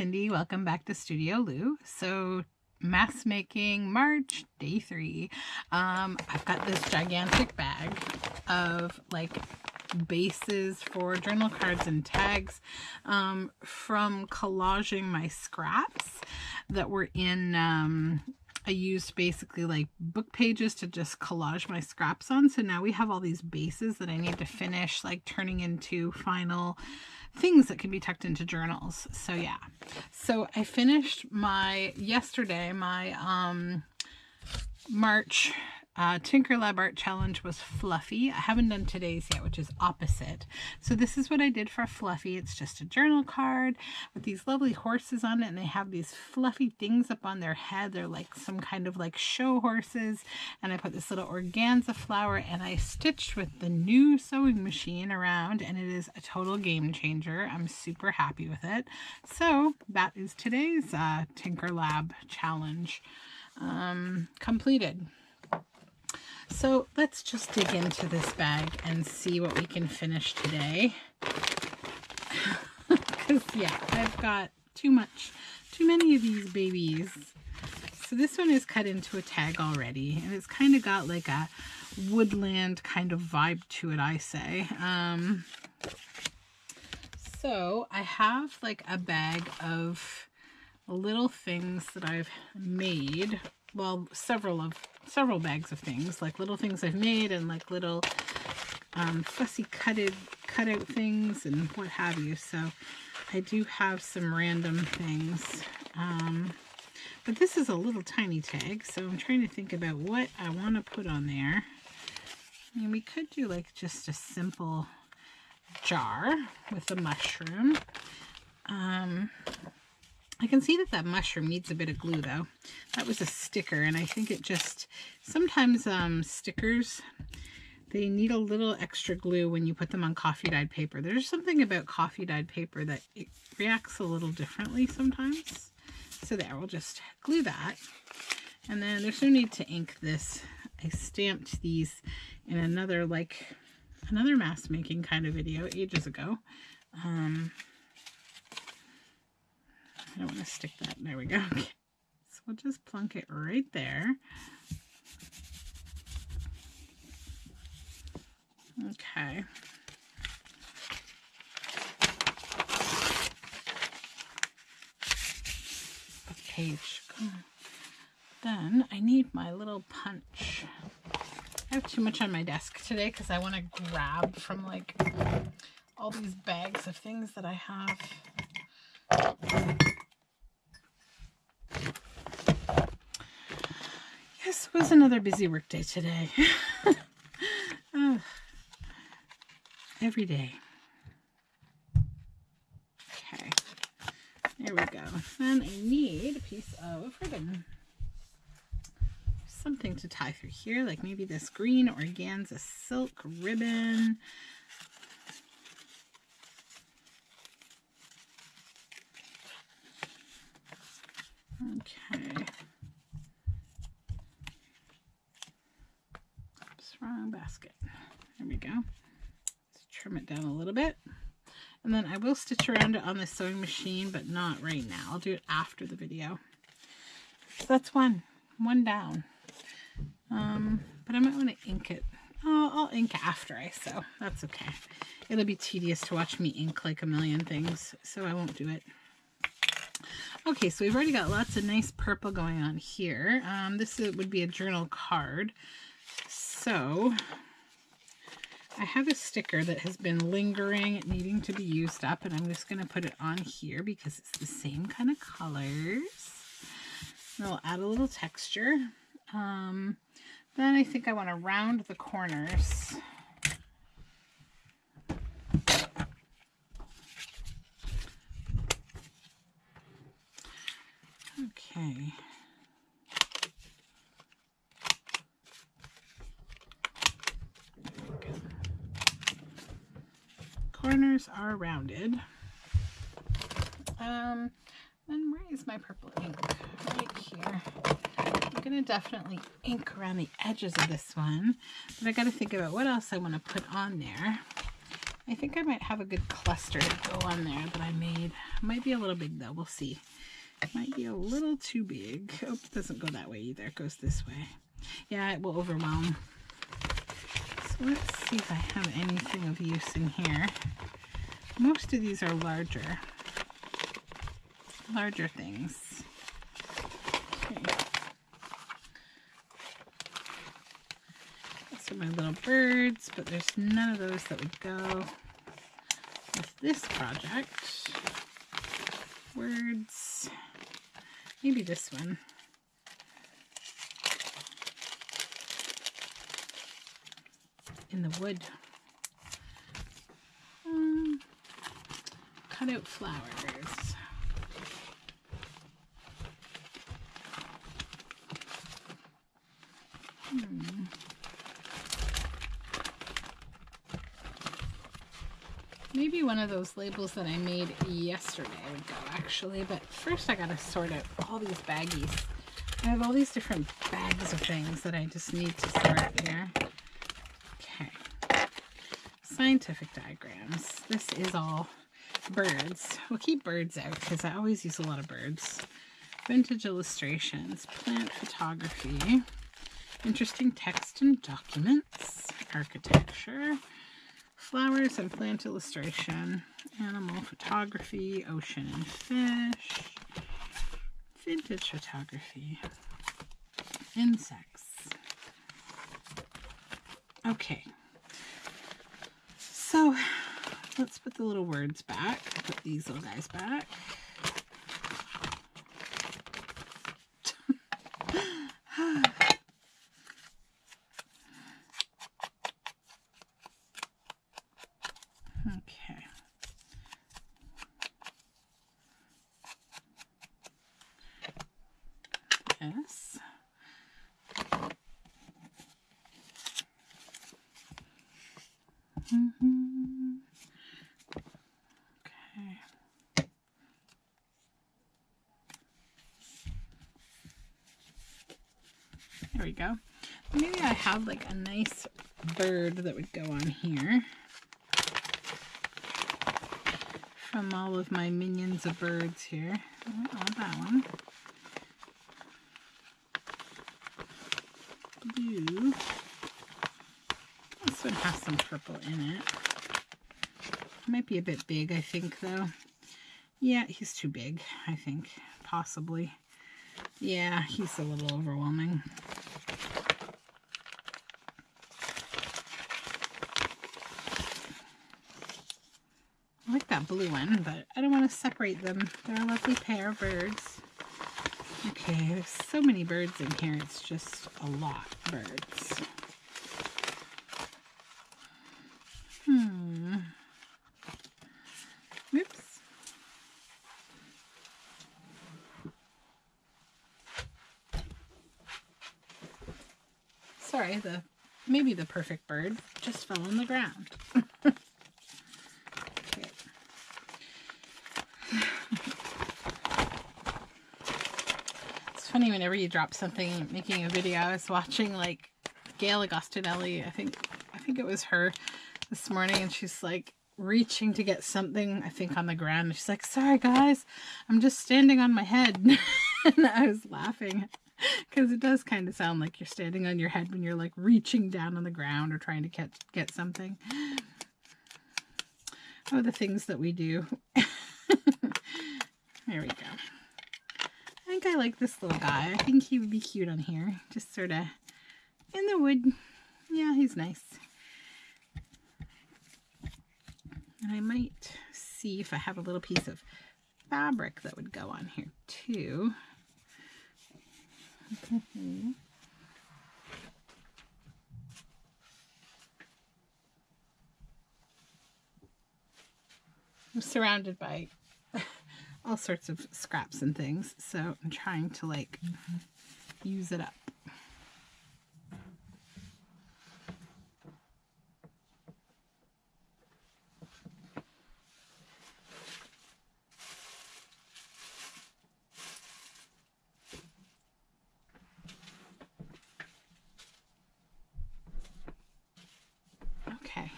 Cindy. Welcome back to Studioloo. So mask making March day 3. I've got this gigantic bag of like bases for journal cards and tags from collaging my scraps that were in I used basically like book pages to just collage my scraps on. So now we have all these bases that I need to finish like turning into final things that can be tucked into journals. So yeah, so I finished yesterday my March Tinker Lab Art Challenge was Fluffy. I haven't done today's yet, which is opposite. So this is what I did for Fluffy. It's just a journal card with these lovely horses on it, and they have these fluffy things up on their head. They're like some kind of like show horses, and I put this little organza flower, and I stitched with the new sewing machine around, and it is a total game changer. I'm super happy with it. So that is today's Tinker Lab Challenge completed. So let's just dig into this bag and see what we can finish today. Because yeah, I've got too many of these babies. So this one is cut into a tag already, and it's kind of got like a woodland kind of vibe to it, I say. So I have like a bag of little things that I've made. Well, several bags of things, like little things I've made and like little fussy cutout things and what have you. So I do have some random things. But this is a little tiny tag, so I'm trying to think about what I want to put on there. I mean, we could do like just a simple jar with a mushroom. I can see that mushroom needs a bit of glue though. That was a sticker, and I think it just, sometimes stickers, they need a little extra glue when you put them on coffee dyed paper. There's something about coffee dyed paper that it reacts a little differently sometimes. So there, we'll just glue that. And then there's no need to ink this. I stamped these in another mask making kind of video ages ago. I don't want to stick that. There we go. Okay. So we'll just plunk it right there. Okay. A page. Then I need my little punch. I have too much on my desk today because I want to grab from like all these bags of things that I have. Yes, it was another busy work day today. Every day. Okay, there we go. Then I need a piece of ribbon. Something to tie through here, like maybe this green organza silk ribbon. Okay. Wrong basket. There we go. Let's trim it down a little bit. And then I will stitch around it on the sewing machine, but not right now. I'll do it after the video. So that's one down. But I might want to ink it. Oh, I'll ink after I sew. That's okay. It'll be tedious to watch me ink like a million things, so I won't do it. Okay, so we've already got lots of nice purple going on here. This would be a journal card. So I have a sticker that has been lingering, needing to be used up, and I'm just going to put it on here because it's the same kind of colors. And I'll add a little texture. Then I think I want to round the corners. Okay. Corners are rounded. Then where is my purple ink? Right here. I'm going to definitely ink around the edges of this one, but I got to think about what else I want to put on there. I think I might have a good cluster to go on there that I made. Might be a little big though, we'll see. It might be a little too big. Oh, it doesn't go that way either, it goes this way. Yeah, it will overwhelm. So let's see if I have anything of use in here. Most of these are larger things. Okay. These are my little birds, but there's none of those that would go with this project. Words. Maybe this one. In the wood. Cut out flowers. Maybe one of those labels that I made yesterday would go actually, but first I gotta sort out all these baggies. I have all these different bags of things that I just need to sort here. Okay. Scientific diagrams. This is all birds. We'll keep birds out because I always use a lot of birds. Vintage illustrations, plant photography, interesting text and documents, architecture, flowers and plant illustration, animal photography, ocean and fish, vintage photography, insects. Okay, so let's put the little words back. Put these little guys back. Okay. Yes. Okay. There we go. Maybe I have like a nice bird that would go on here from all of my minions of birds here. I don't want that one. Blue. This one has some purple in it. Might be a bit big, I think, though. Yeah, he's too big, I think. Possibly. Yeah, he's a little overwhelming. I like that blue one, but I don't want to separate them. They're a lovely pair of birds. Okay, there's so many birds in here. It's just a lot of birds. Oops. Sorry, maybe the perfect bird just fell on the ground. Okay. It's funny whenever you drop something making a video. I was watching like Gail Agostinelli, I think it was her this morning, and she's like reaching to get something, I think, on the ground. And she's like, sorry guys, I'm just standing on my head. And I was laughing because it does kind of sound like you're standing on your head when you're like reaching down on the ground or trying to get something. Oh, the things that we do. There we go. I think I like this little guy. I think he would be cute on here. Just sort of in the wood. Yeah, he's nice. And I might see if I have a little piece of fabric that would go on here too. I'm surrounded by all sorts of scraps and things, so I'm trying to like use it up. Okay.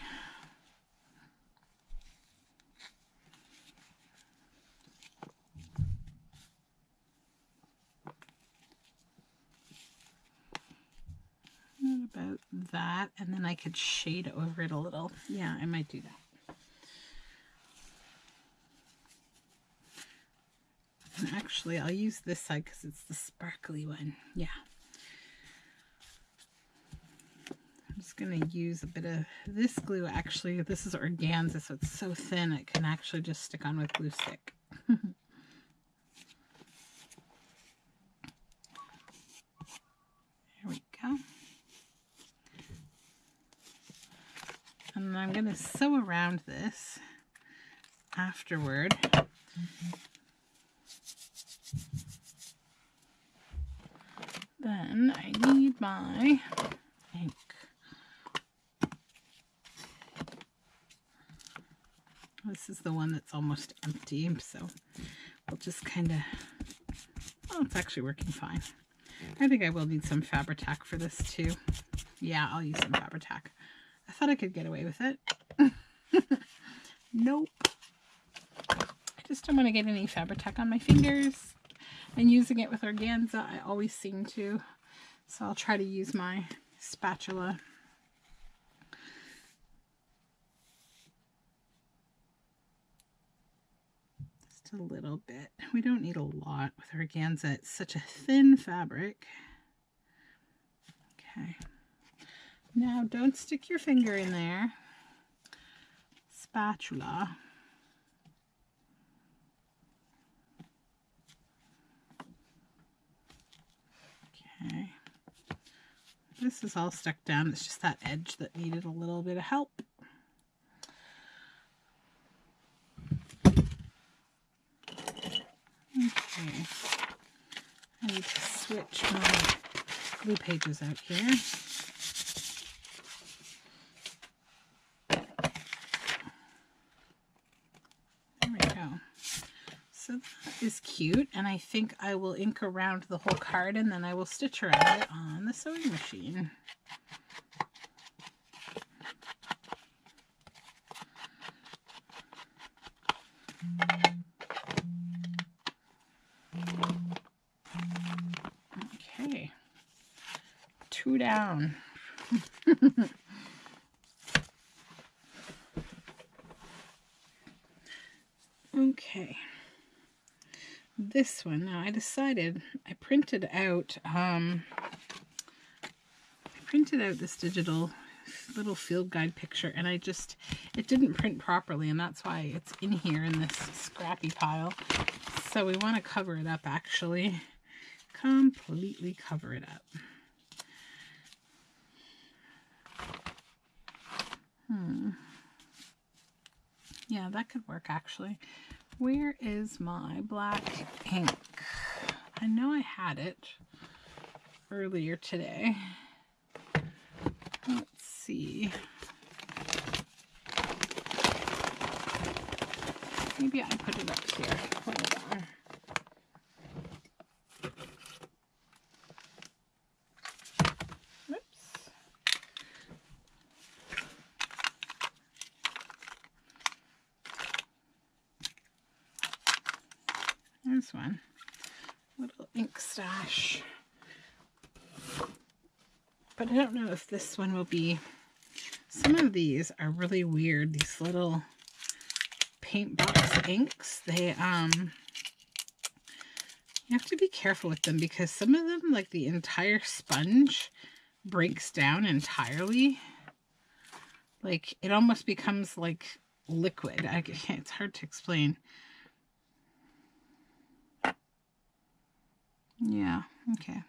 of that, and then I could shade over it a little. Yeah, I might do that. And actually, I'll use this side because it's the sparkly one. Yeah. I'm just going to use a bit of this glue. Actually, this is organza, so it's so thin it can actually just stick on with glue stick. There we go. And I'm going to sew around this afterward. Then I need my ink. This is the one that's almost empty, so we'll just kind of, oh, it's actually working fine. I think I will need some Fabri-Tac for this too. Yeah, I'll use some Fabri-Tac. I thought I could get away with it. Nope. I just don't want to get any Fabri-Tac on my fingers. And using it with organza, I always seem to. So I'll try to use my spatula. Just a little bit. We don't need a lot with organza. It's such a thin fabric. Okay. Now don't stick your finger in there. Spatula. Okay. This is all stuck down. It's just that edge that needed a little bit of help. Okay. I need to switch my glue pages out here. There we go. So that is cute, and I think I will ink around the whole card and then I will stitch around it on the sewing machine. Okay, 2 down. Okay. This one, now I decided I printed out this digital little field guide picture, and it didn't print properly, and that's why it's in here in this scrappy pile. So we want to cover it up, actually. Completely cover it up. Yeah, that could work, actually. Where is my black ink? I know I had it earlier today. Let's see. Maybe I put it up here. Hold on. Whoops. There's one. Little ink stash. But I don't know if this one will be... Some of these are really weird. These little paint box inks. They, you have to be careful with them because some of them, like the entire sponge, breaks down entirely. Like, it almost becomes like liquid. It's hard to explain. Yeah, okay.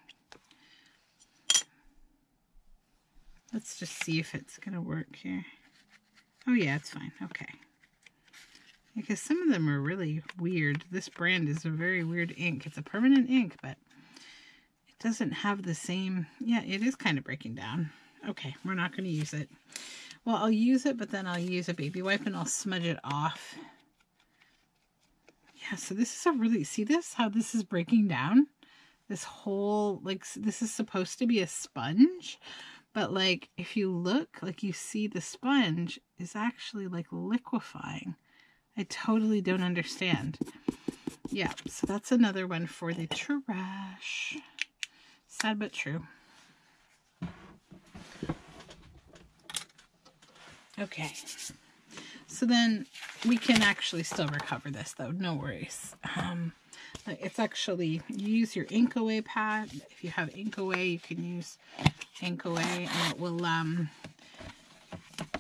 Let's just see if it's going to work here. Oh yeah, it's fine. Okay. Because some of them are really weird. This brand is a very weird ink. It's a permanent ink, but it doesn't have the same... Yeah, it is kind of breaking down. Okay, we're not going to use it. Well, I'll use it, but then I'll use a baby wipe and I'll smudge it off. Yeah, so this is a really... See this? How this is breaking down? This whole... Like, this is supposed to be a sponge. But, like, if you look, like, you see the sponge is actually, like, liquefying. I totally don't understand. Yeah, so that's another one for the trash. Sad but true. Okay. So then we can actually still recover this though, no worries. It's actually, you use your ink away pad. If you have ink away, you can use ink away, and it will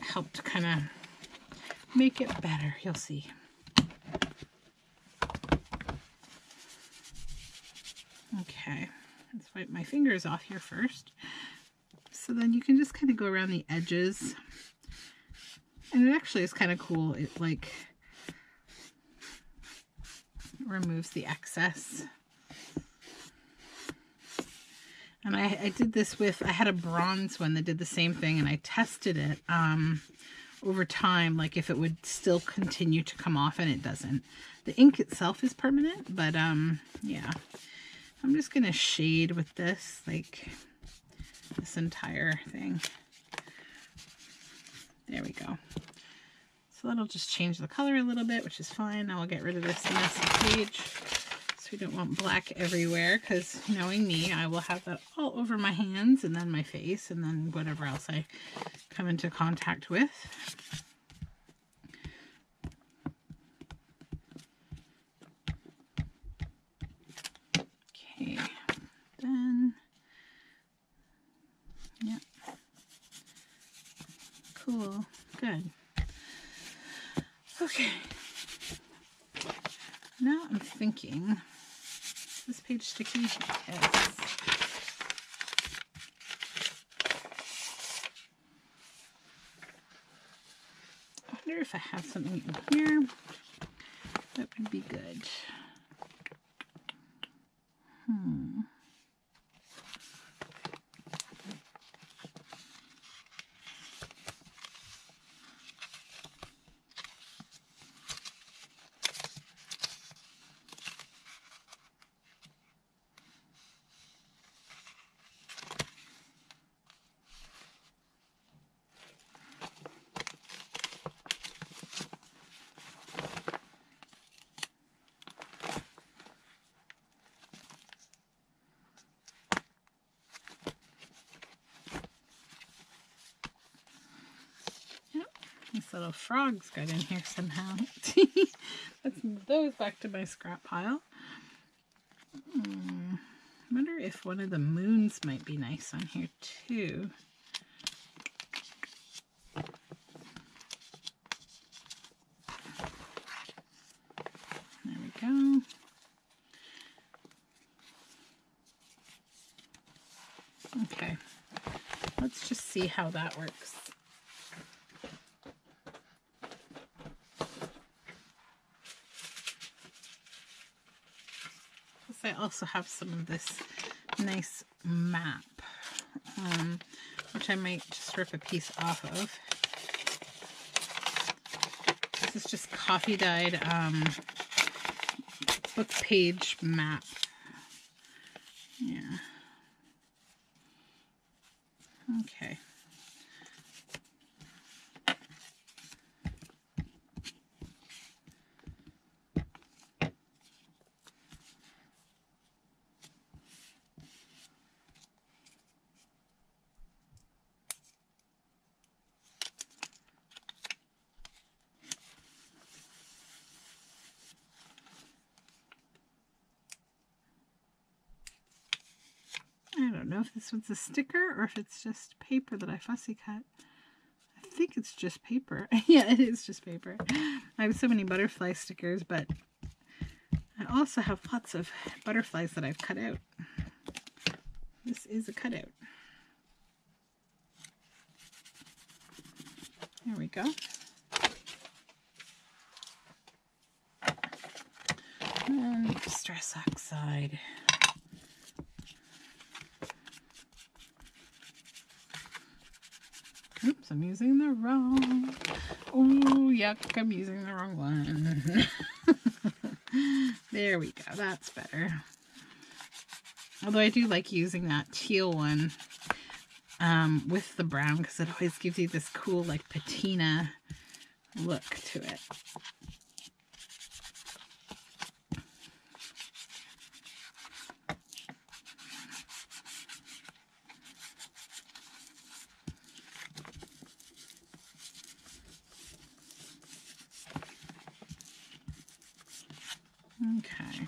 help to kind of make it better. You'll see. Okay, let's wipe my fingers off here first. So then you can just kind of go around the edges. And it actually is kind of cool. It like removes the excess. And I did this with, I had a bronze one that did the same thing, and I tested it over time, like if it would still continue to come off, and it doesn't. The ink itself is permanent, but yeah. I'm just going to shade with this, like this entire thing. There we go. So that'll just change the color a little bit, which is fine. Now I'll get rid of this messy page. So we don't want black everywhere, because knowing me, I will have that all over my hands and then my face and then whatever else I come into contact with. Okay, then, yeah. Cool, good. Okay, now I'm thinking, is this page sticky? Yes. I wonder if I have something in here that would be good. This little frog's got in here somehow. Let's move those back to my scrap pile. I wonder if one of the moons might be nice on here too. There we go. Okay, let's just see how that works. I also have some of this nice map, which I might just rip a piece off of. This is just coffee dyed book page map. Yeah. Okay. I don't know if this one's a sticker or if it's just paper that I fussy cut. I think it's just paper. Yeah, it is just paper. I have so many butterfly stickers, but I also have lots of butterflies that I've cut out. This is a cutout. There we go. And stress oxide. Oops, I'm using the wrong. Oh, yuck, I'm using the wrong one. There we go, that's better. Although I do like using that teal one with the brown, because it always gives you this cool, like, patina look to it. Okay.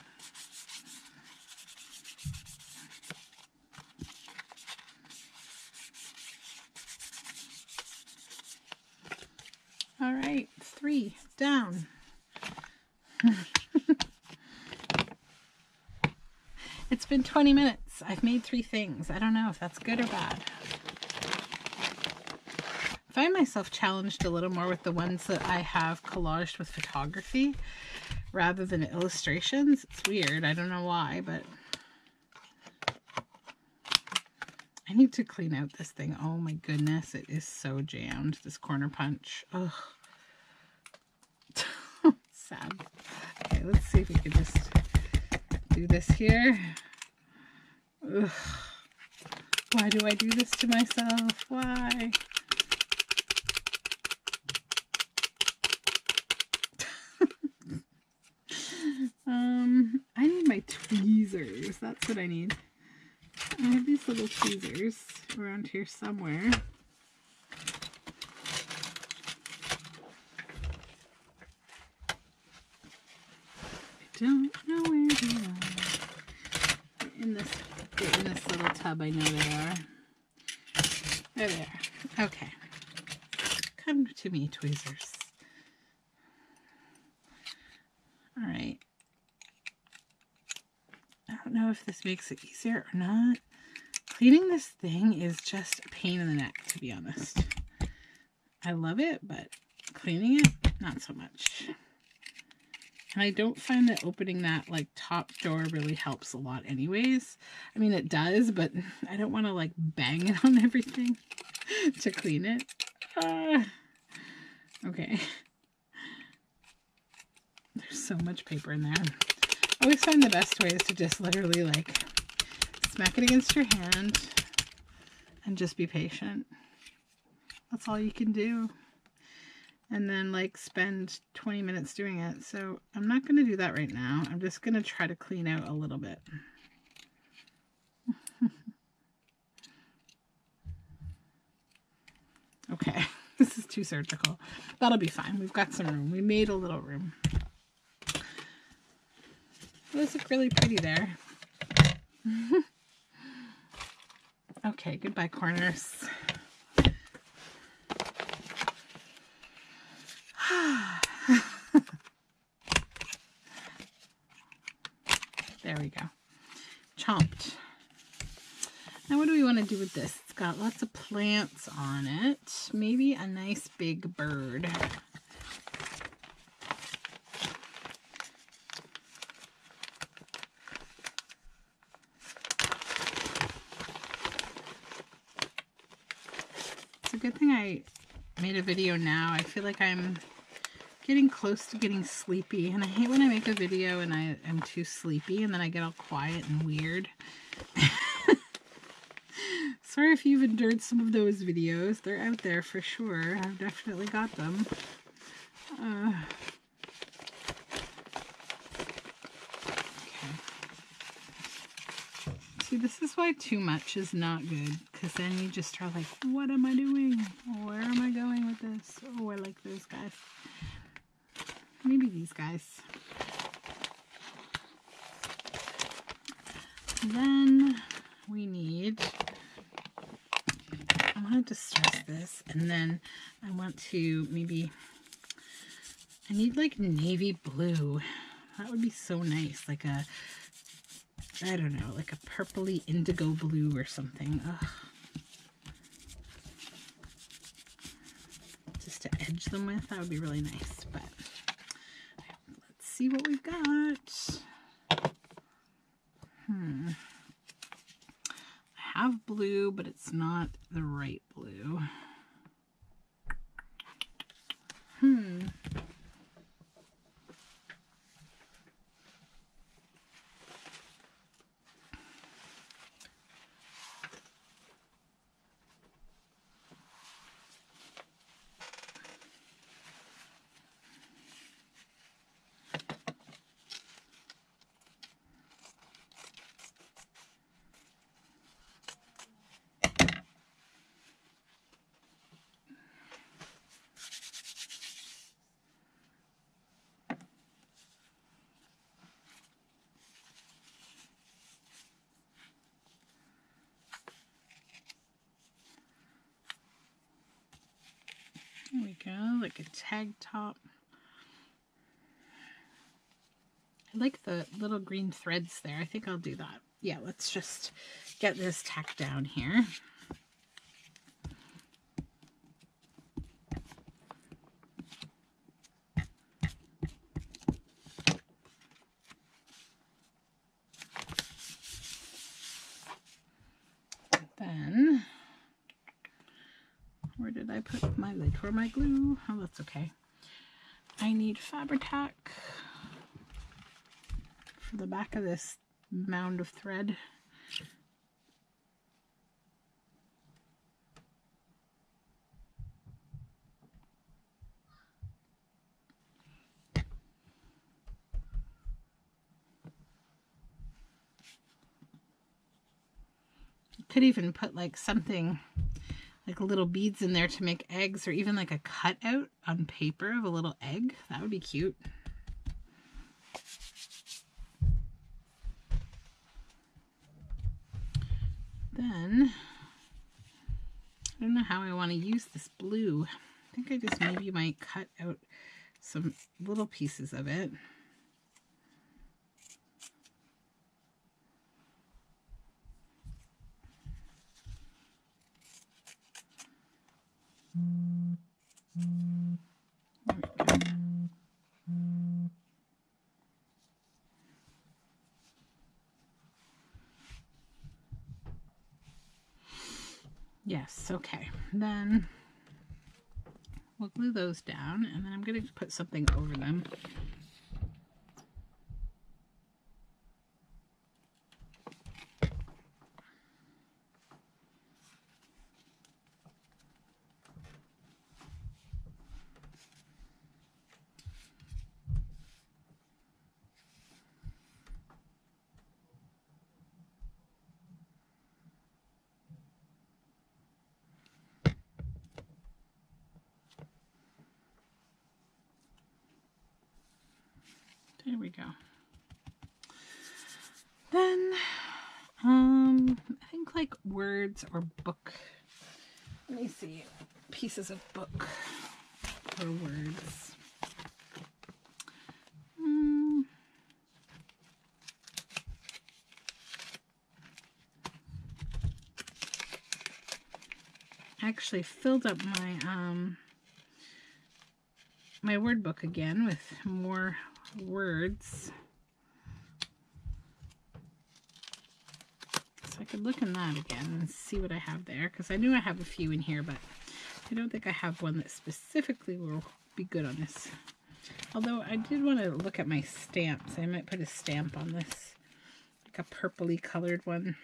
All right, 3 down. It's been 20 minutes. I've made 3 things. I don't know if that's good or bad. I find myself challenged a little more with the ones that I have collaged with photography rather than illustrations. It's weird. I don't know why, but I need to clean out this thing. Oh my goodness, it is so jammed, this corner punch. Ugh. Sad. Okay, let's see if we can just do this here. Ugh. Why do I do this to myself? Why? I need my tweezers. That's what I need. I have these little tweezers around here somewhere. I don't know where they are. In this little tub, I know they are. There they are. Okay. Come to me, tweezers. All right. I don't know if this makes it easier or not. Cleaning this thing is just a pain in the neck, to be honest. I love it, but cleaning it, not so much. And I don't find that opening that like top drawer really helps a lot anyways. I mean, it does, but I don't want to like bang it on everything to clean it. Okay. There's so much paper in there. I always find the best way is to just literally like smack it against your hand and just be patient. That's all you can do. And then like spend 20 minutes doing it. So I'm not going to do that right now. I'm just going to try to clean out a little bit. Okay, this is too surgical. That'll be fine. We've got some room. We made a little room. Those look really pretty there. Okay, goodbye corners. There we go. Chomped. Now what do we want to do with this? It's got lots of plants on it. Maybe a nice big bird. It's a good thing I made a video now. I feel like I'm getting close to getting sleepy, and I hate when I make a video and I am too sleepy and then I get all quiet and weird. Sorry if you've endured some of those videos. They're out there for sure. I've definitely got them. Okay. See, this is why too much is not good, because then you just are like, what am I doing? Where am I going with this? Oh, I like those guys. Maybe these guys. Then we need, I want to distress this, and then I want to maybe, I need like navy blue. That would be so nice. Like a, I don't know, like a purpley indigo blue or something. Ugh. Just to edge them with, that would be really nice. But let's see what we've got. I have blue, but it's not the right blue. There we go, like a tag top. I like the little green threads there. I think I'll do that. Yeah, let's just get this tacked down here. Then, where did I put my lid for my glue? Oh, that's okay. I need Fabri-Tac for the back of this mound of thread. Could even put like something like little beads in there to make eggs, or even like a cutout on paper of a little egg. That would be cute. Then I don't know how I want to use this blue. I think I just maybe might cut out some little pieces of it. Yes, okay. Then we'll glue those down, and then I'm going to put something over them. There we go. Then, I think like words or book. Let me see. Pieces of book or words. I actually filled up my my word book again with more words. So I could look in that again and see what I have there, because I knew I have a few in here, but I don't think I have one that specifically will be good on this. Although I did want to look at my stamps. I might put a stamp on this, like a purpley colored one.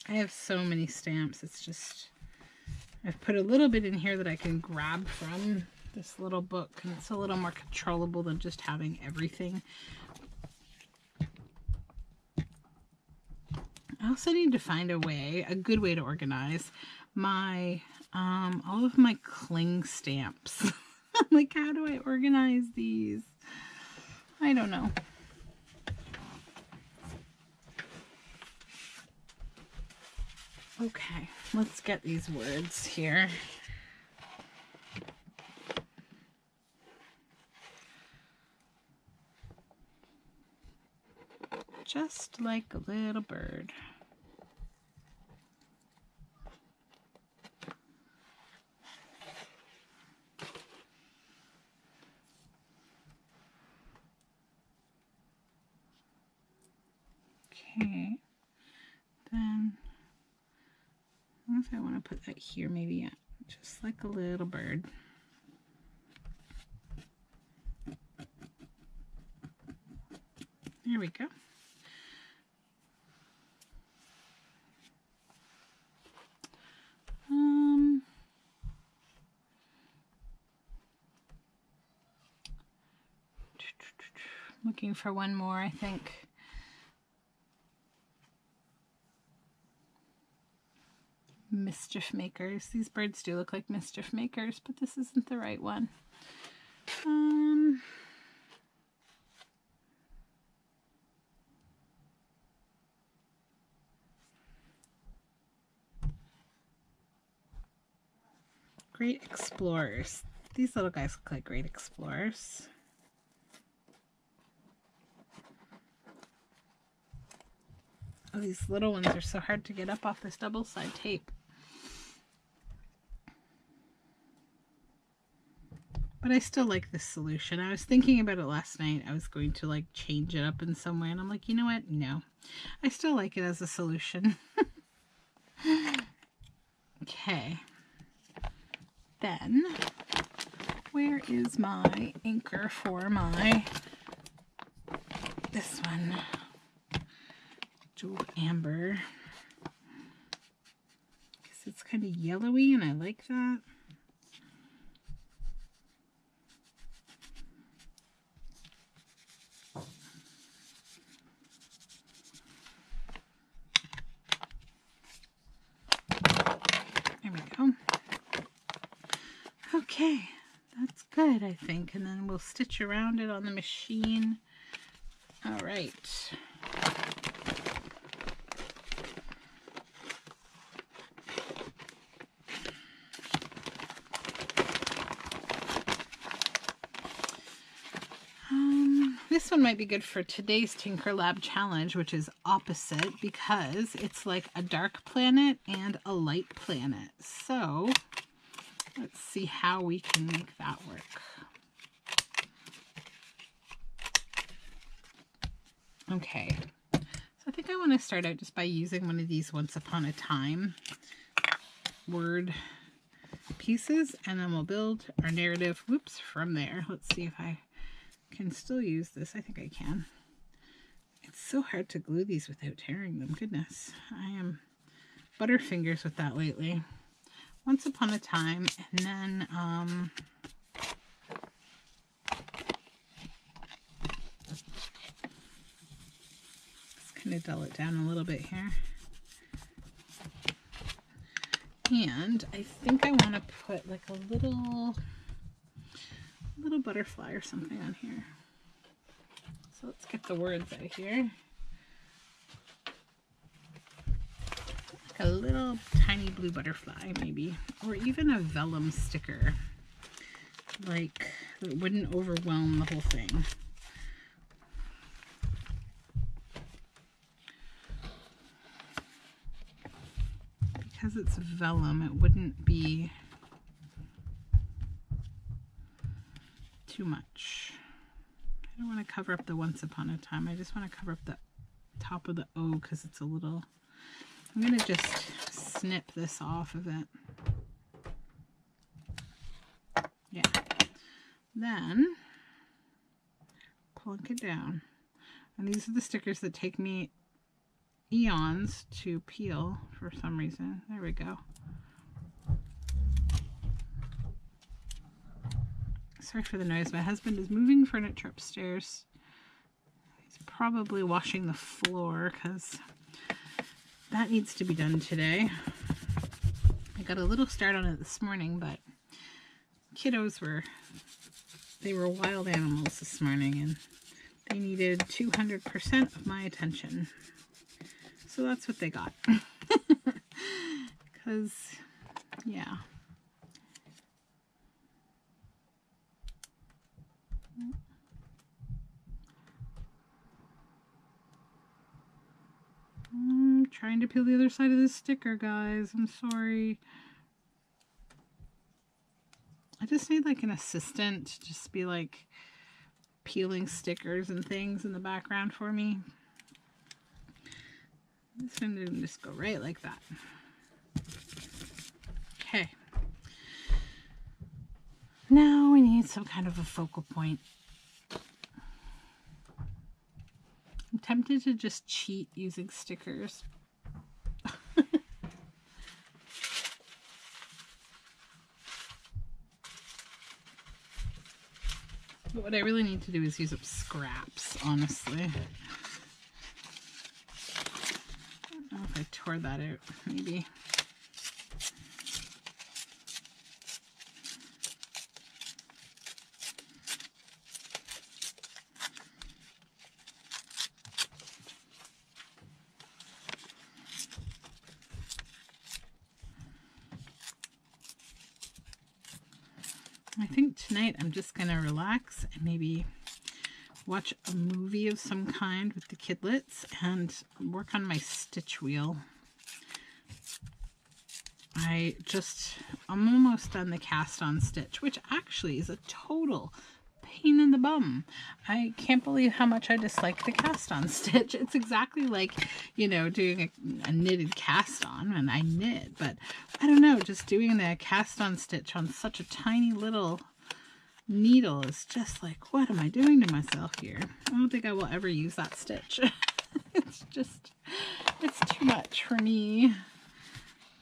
I have so many stamps. It's just, I've put a little bit in here that I can grab from this little book, and it's a little more controllable than just having everything. I also need to find a way, a good way to organize my, all of my cling stamps. Like, how do I organize these? I don't know. Okay, let's get these words here. Just like a little bird. Okay, then I don't know if I want to put that here, maybe, yeah, just like a little bird. There we go. Looking for one more, I think. Mischief makers. These birds do look like mischief makers, but this isn't the right one. Great Explorers. These little guys look like Great Explorers. Oh, these little ones are so hard to get up off this double-side tape. But I still like this solution. I was thinking about it last night. I was going to like change it up in some way. And I'm like, you know what? No. I still like it as a solution. Okay. Then, where is my anchor for my, this one, Jeweled Amber. Because it's kind of yellowy and I like that. There we go. Okay, that's good, I think. And then we'll stitch around it on the machine. All right. This one might be good for today's Tinker Lab challenge, which is opposite because it's like a dark planet and a light planet. So let's see how we can make that work. Okay, so I think I want to start out just by using one of these Once Upon a Time word pieces, and then we'll build our narrative, whoops, from there. Let's see if I can still use this. I think I can. It's so hard to glue these without tearing them. Goodness, I am butterfingers with that lately. Once Upon a Time, and then let's kind of dull it down a little bit here. And I think I want to put like a little butterfly or something on here. So let's get the words out of here. Like a little tiny blue butterfly maybe, or even a vellum sticker. Like it wouldn't overwhelm the whole thing. Because it's vellum, it wouldn't be too much. I don't want to cover up the Once Upon a Time. I just want to cover up the top of the O because it's a little... I'm going to just snip this off of it. Yeah. Then plunk it down. And these are the stickers that take me eons to peel for some reason. There we go. Sorry for the noise. My husband is moving furniture upstairs. He's probably washing the floor because that needs to be done today. I got a little start on it this morning, but kiddos were wild animals this morning and they needed 200% of my attention. So that's what they got. Because, yeah. I'm trying to peel the other side of this sticker, guys. I'm sorry. I just need like an assistant to just be like peeling stickers and things in the background for me. This one didn't just go right like that. Okay. Now we need some kind of a focal point. I'm tempted to just cheat using stickers. But what I really need to do is use up scraps, honestly. I don't know if I tore that out, maybe. I think tonight I'm just going to relax and maybe watch a movie of some kind with the kidlets and work on my stitch wheel. I'm almost done the cast on stitch, which actually is a total pain in the bum. I can't believe how much I dislike the cast on stitch. It's exactly like, you know, doing a knitted cast on, and I knit, but I don't know, just doing the cast on stitch on such a tiny little needle is just like, what am I doing to myself here? I don't think I will ever use that stitch. It's too much for me.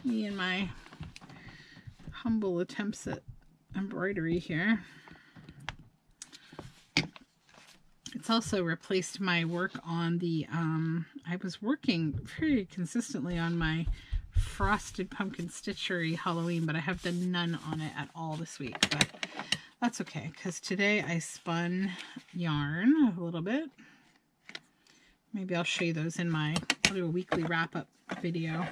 Me and my humble attempts at embroidery here. It's also replaced my work on the, I was working very consistently on my frosted pumpkin stitchery Halloween, but I have done none on it at all this week, but that's okay, because today I spun yarn a little bit. Maybe I'll show you those in I'll do a weekly wrap-up video.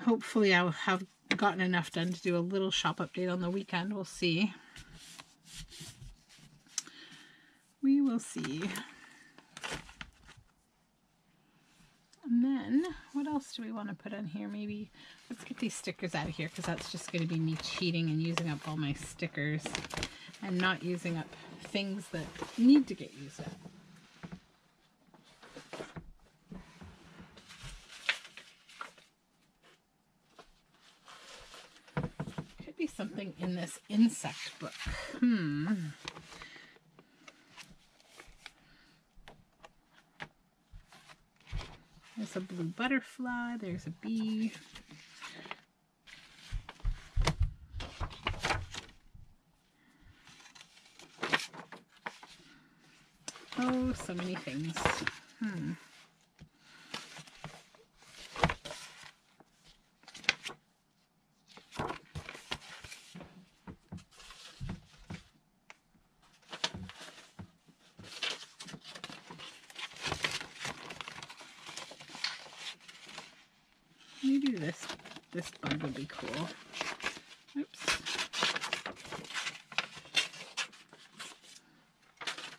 Hopefully I'll have gotten enough done to do a little shop update on the weekend. We'll see. We will see. And then, what else do we want to put on here? Maybe, let's get these stickers out of here, because that's just going to be me cheating and using up all my stickers and not using up things that need to get used up. Could be something in this insect book. There's a blue butterfly, there's a bee. Oh, so many things. Maybe this bug would be cool. Oops.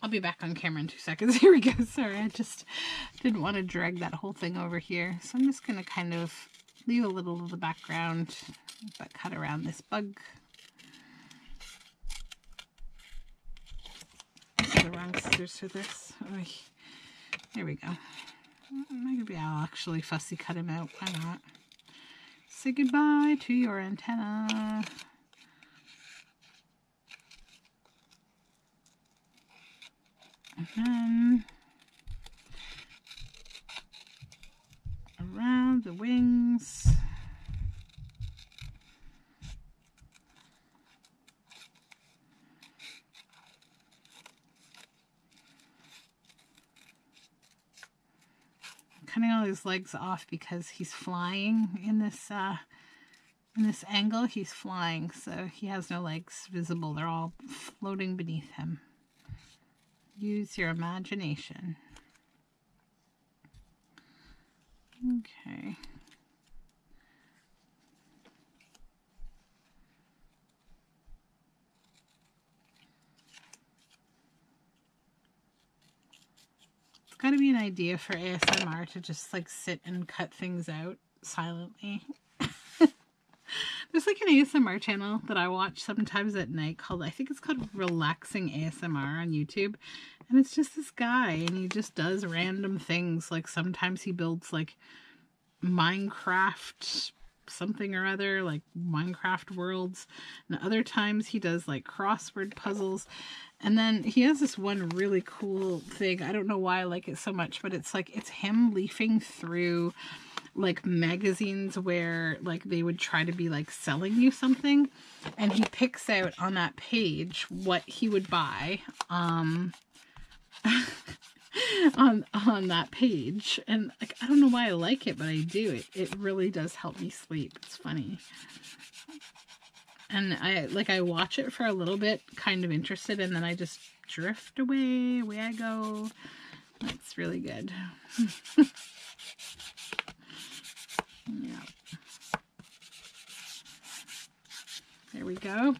I'll be back on camera in 2 seconds. Here we go. Sorry, I just didn't want to drag that whole thing over here. So I'm just going to kind of leave a little of the background, but cut around this bug. The wrong scissors for this. Oy. There we go. Maybe I'll actually fussy cut him out. Why not? Say goodbye to your antenna. And then around the wings. Cutting all his legs off because he's flying in this angle. He's flying, so he has no legs visible. They're all floating beneath him. Use your imagination. Okay. Got to be an idea for ASMR to just like sit and cut things out silently. There's like an ASMR channel that I watch sometimes at night called, I think it's called Relaxing ASMR on YouTube. And it's just this guy and he just does random things. Like sometimes he builds like Minecraft something or other, like Minecraft worlds. And other times he does like crossword puzzles. And then he has this one really cool thing. I don't know why I like it so much, but it's like, it's him leafing through like magazines where like they would try to be like selling you something. And he picks out on that page what he would buy on that page. And like, I don't know why I like it, but I do. It really does help me sleep. It's funny. And I watch it for a little bit, kind of interested, and then I just drift away I go. That's really good. Yeah. There we go.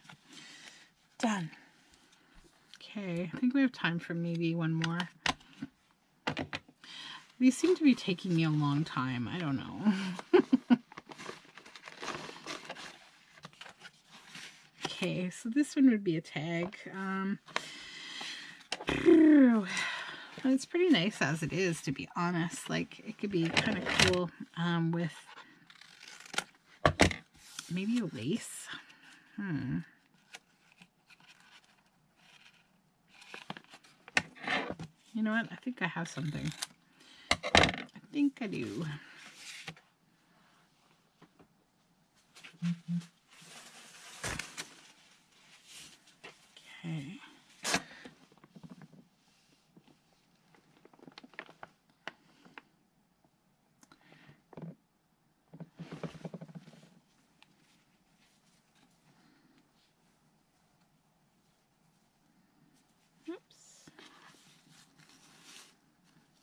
okay. I think we have time for maybe one more. These seem to be taking me a long time. I don't know. Okay, so this one would be a tag. It's pretty nice as it is, to be honest. Like, it could be kind of cool with maybe a lace. You know what? I think I have something. I think I do. Okay.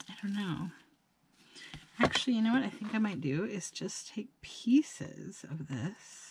I don't know. Actually, you know what I think I might do is just take pieces of this.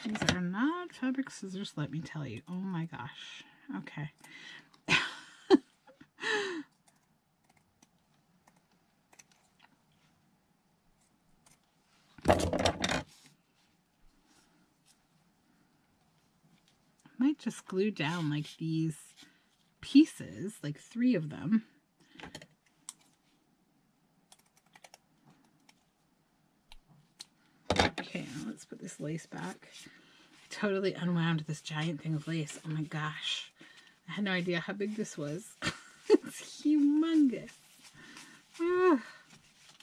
These are not fabric scissors, let me tell you. Oh my gosh. Okay. I might just glue down like these pieces, like 3 of them. Okay, now let's put this lace back. I totally unwound this giant thing of lace. Oh my gosh. I had no idea how big this was. It's humongous. Look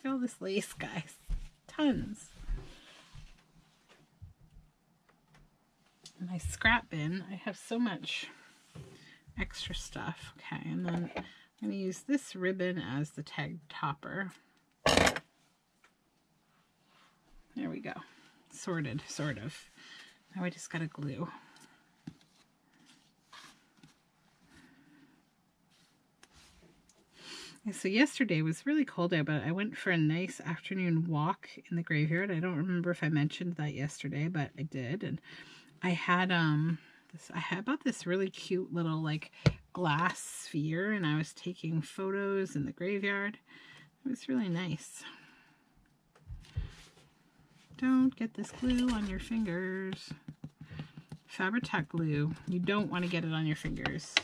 at all this lace, guys. Tons. In my scrap bin, I have so much extra stuff. Okay, and then I'm going to use this ribbon as the tag topper. There we go. Sorted, sort of. Now I just got to glue. And so yesterday was really cold out, but I went for a nice afternoon walk in the graveyard. I don't remember if I mentioned that yesterday, but I did. And I had I bought this really cute little like glass sphere, and I was taking photos in the graveyard. It was really nice. Don't get this glue on your fingers. Fabri-Tac glue. You don't want to get it on your fingers.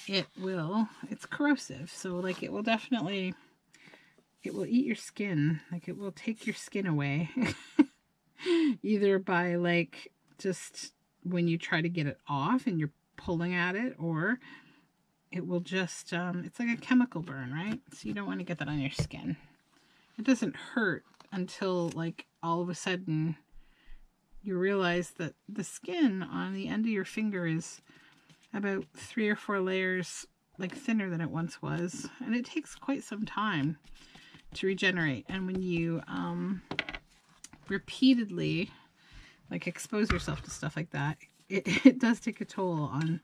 It's corrosive. So like it will definitely, it will eat your skin. Like it will take your skin away. Either by like just when you try to get it off and you're pulling at it, or it will just, it's like a chemical burn, right? So you don't want to get that on your skin. It doesn't hurt until like all of a sudden you realize that the skin on the end of your finger is about 3 or 4 layers like thinner than it once was, and it takes quite some time to regenerate. And when you repeatedly like expose yourself to stuff like that, it does take a toll on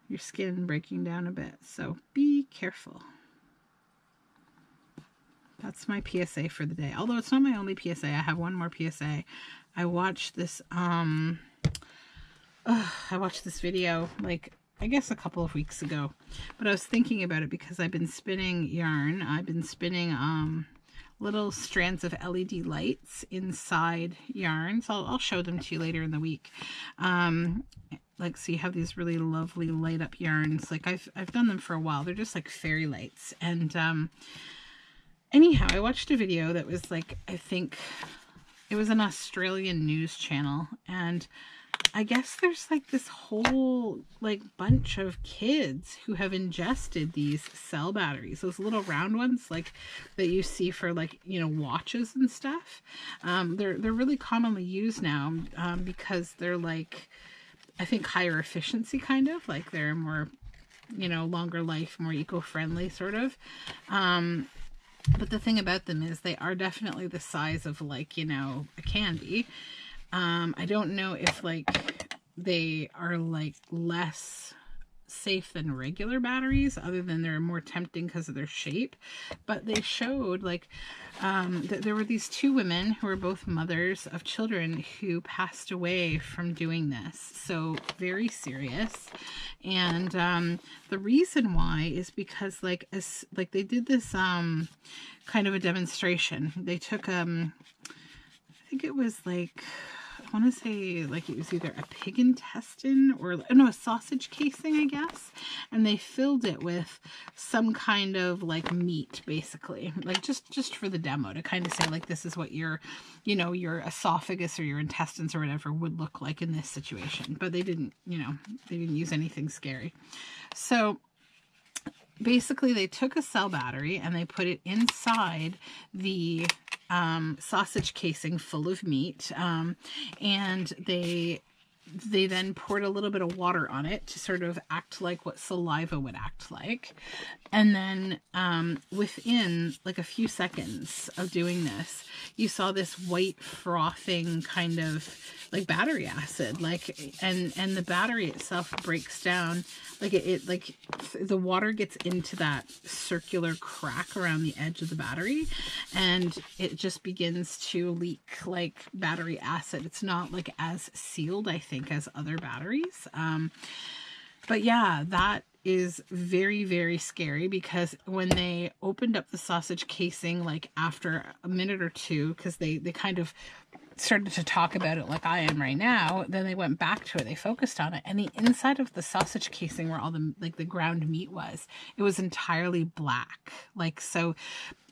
your skin, breaking down a bit. So be careful. That's my PSA for the day. Although it's not my only PSA. I have one more PSA. I watched this video like I guess a couple of weeks ago, but I was thinking about it because I've been spinning yarn. I've been spinning little strands of LED lights inside yarn. So I'll show them to you later in the week. Like, so you have these really lovely light up yarns. Like I've done them for a while. They're just like fairy lights. And anyhow, I watched a video that was like, I think it was an Australian news channel, and I guess there's like this whole like bunch of kids who have ingested these cell batteries, those little round ones like that you see for like, you know, watches and stuff. They're really commonly used now because they're like, I think higher efficiency, kind of like they're more you know, longer life, more eco-friendly sort of. But the thing about them is they are definitely the size of like, you know, a candy. I don't know if like they are like less safe than regular batteries, other than they're more tempting because of their shape. But they showed like that there were these two women who were both mothers of children who passed away from doing this. So very serious. And the reason why is because like they did this kind of a demonstration. They took I think it was like, I want to say like it was either a pig intestine or no, a sausage casing, I guess. And they filled it with some kind of like meat, basically, like just for the demo to kind of say like, this is what your, you know, your esophagus or your intestines or whatever would look like in this situation. But they didn't, you know, they didn't use anything scary. So basically they took a cell battery and they put it inside the sausage casing full of meat, and they then poured a little bit of water on it to sort of act like what saliva would act like. And then within like a few seconds of doing this, you saw this white frothing kind of like battery acid, like, and the battery itself breaks down, like it like the water gets into that circular crack around the edge of the battery, and it just begins to leak like battery acid. It's not like as sealed, I think, as other batteries. But yeah, that is very, very scary, because when they opened up the sausage casing, like after a minute or two, because they kind of started to talk about it like I am right now, then they went back to it, they focused on it, and the inside of the sausage casing where all the like the ground meat was, it was entirely black. Like, so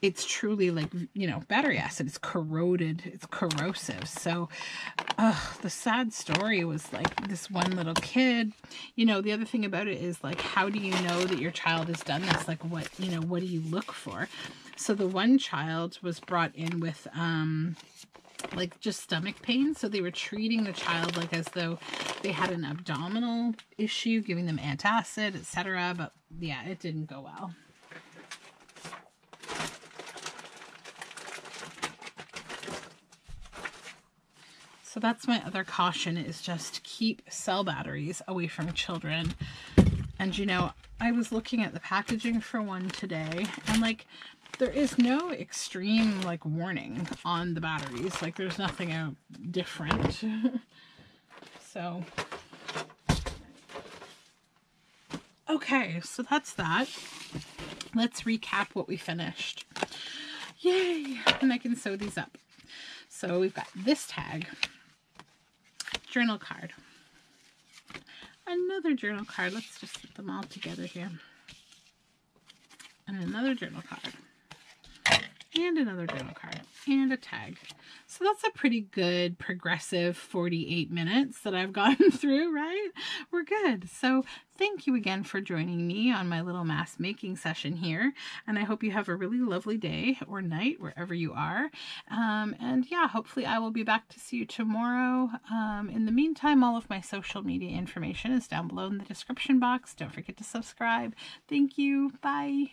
it's truly like, you know, battery acid. It's corroded, it's corrosive. So the sad story was like this one little kid. You know, the other thing about it is like, how do you know that your child has done this? Like, what, you know, what do you look for? So the one child was brought in with like just stomach pain, so they were treating the child like as though they had an abdominal issue, giving them antacid, etc. But yeah, it didn't go well. So that's my other caution, is just keep cell batteries away from children. And you know, I was looking at the packaging for one today, and like, there is no extreme like warning on the batteries. Like, there's nothing different. So okay, so that's that. Let's recap what we finished. Yay! And I can sew these up. So we've got this tag, journal card, another journal card. Let's just put them all together here. And another journal card. And another journal card. And a tag. So that's a pretty good progressive 48 minutes that I've gone through, right? We're good. So thank you again for joining me on my little mask making session here. And I hope you have a really lovely day or night wherever you are. And yeah, hopefully I will be back to see you tomorrow. In the meantime, all of my social media information is down below in the description box. Don't forget to subscribe. Thank you. Bye.